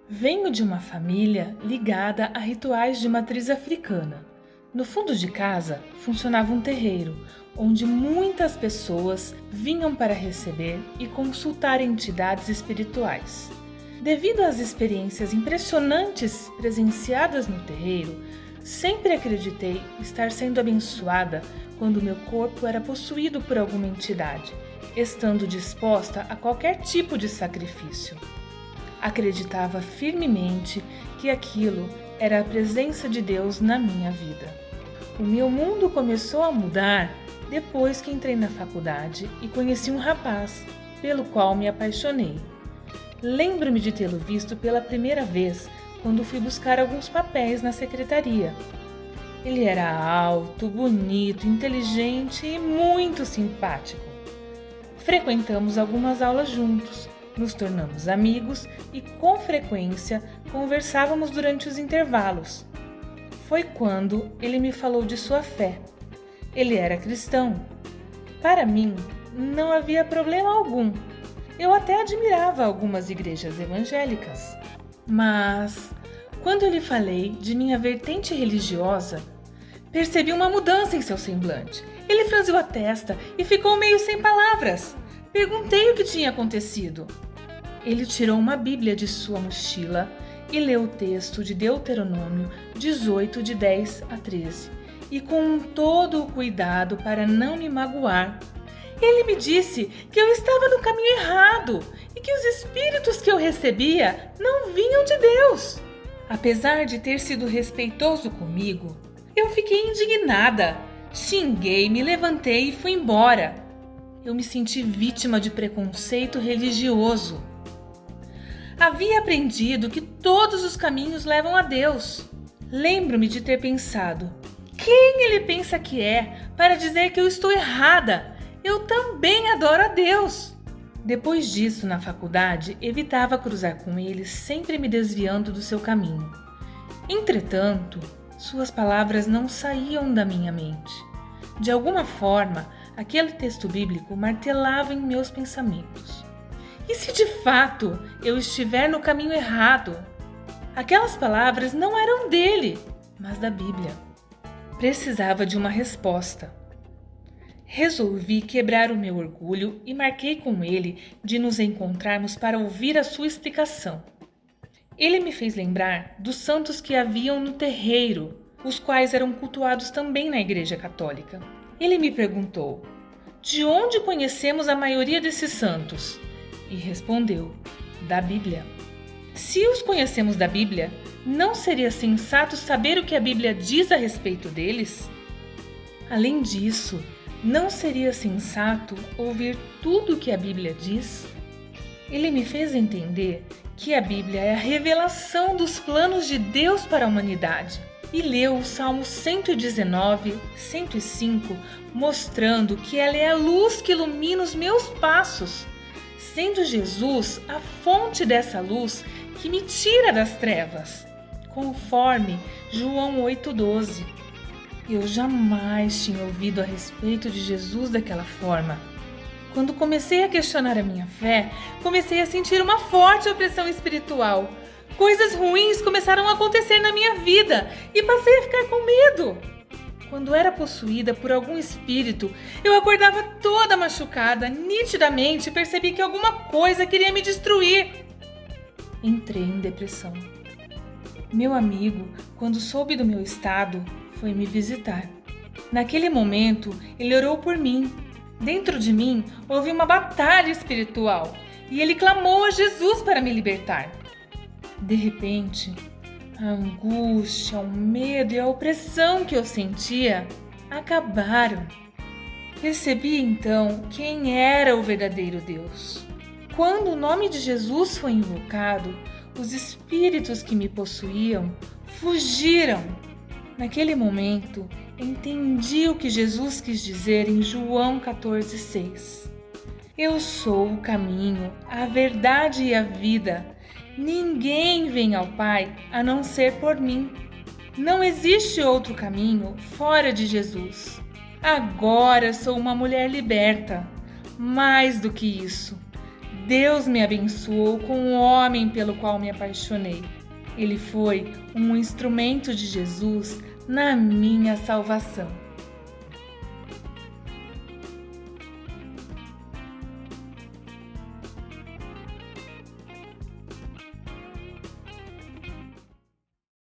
Venho de uma família ligada a rituais de matriz africana. No fundo de casa funcionava um terreiro, onde muitas pessoas vinham para receber e consultar entidades espirituais. Devido às experiências impressionantes presenciadas no terreiro, sempre acreditei estar sendo abençoada quando meu corpo era possuído por alguma entidade, estando disposta a qualquer tipo de sacrifício. Acreditava firmemente que aquilo era a presença de Deus na minha vida. O meu mundo começou a mudar depois que entrei na faculdade e conheci um rapaz, pelo qual me apaixonei. Lembro-me de tê-lo visto pela primeira vez quando fui buscar alguns papéis na secretaria. Ele era alto, bonito, inteligente e muito simpático. Frequentamos algumas aulas juntos, nos tornamos amigos e, com frequência, conversávamos durante os intervalos. Foi quando ele me falou de sua fé. Ele era cristão. Para mim, não havia problema algum. Eu até admirava algumas igrejas evangélicas. Mas, quando eu lhe falei de minha vertente religiosa, percebi uma mudança em seu semblante. Ele franziu a testa e ficou meio sem palavras. Perguntei o que tinha acontecido. Ele tirou uma Bíblia de sua mochila e leu o texto de Deuteronômio 18, de 10 a 13, e com todo o cuidado para não me magoar. Ele me disse que eu estava no caminho errado e que os espíritos que eu recebia não vinham de Deus. Apesar de ter sido respeitoso comigo, eu fiquei indignada. Xinguei, me levantei e fui embora. Eu me senti vítima de preconceito religioso. Havia aprendido que todos os caminhos levam a Deus. Lembro-me de ter pensado: quem ele pensa que é para dizer que eu estou errada? Eu também adoro a Deus. Depois disso, na faculdade, evitava cruzar com ele, sempre me desviando do seu caminho. Entretanto, suas palavras não saíam da minha mente. De alguma forma, aquele texto bíblico martelava em meus pensamentos. E se de fato eu estiver no caminho errado? Aquelas palavras não eram dele, mas da Bíblia. Precisava de uma resposta. Resolvi quebrar o meu orgulho e marquei com ele de nos encontrarmos para ouvir a sua explicação. Ele me fez lembrar dos santos que haviam no terreiro, os quais eram cultuados também na Igreja Católica. Ele me perguntou: de onde conhecemos a maioria desses santos? E respondeu: da Bíblia. Se os conhecemos da Bíblia, não seria sensato saber o que a Bíblia diz a respeito deles? Além disso, não seria sensato ouvir tudo o que a Bíblia diz? Ele me fez entender que a Bíblia é a revelação dos planos de Deus para a humanidade. E leu o Salmo 119, 105, mostrando que ela é a luz que ilumina os meus passos, sendo Jesus a fonte dessa luz que me tira das trevas, conforme João 8,12. Eu jamais tinha ouvido a respeito de Jesus daquela forma. Quando comecei a questionar a minha fé, comecei a sentir uma forte opressão espiritual. Coisas ruins começaram a acontecer na minha vida e passei a ficar com medo. Quando era possuída por algum espírito, eu acordava toda machucada, nitidamente percebi que alguma coisa queria me destruir. Entrei em depressão. Meu amigo, quando soube do meu estado, foi me visitar. Naquele momento, ele orou por mim. Dentro de mim, houve uma batalha espiritual e ele clamou a Jesus para me libertar. De repente, a angústia, o medo e a opressão que eu sentia acabaram. Percebi então quem era o verdadeiro Deus. Quando o nome de Jesus foi invocado, os espíritos que me possuíam fugiram. Naquele momento, entendi o que Jesus quis dizer em João 14,6. Eu sou o caminho, a verdade e a vida. Ninguém vem ao Pai a não ser por mim. Não existe outro caminho fora de Jesus. Agora sou uma mulher liberta. Mais do que isso, Deus me abençoou com o homem pelo qual me apaixonei. Ele foi um instrumento de Jesus na minha salvação.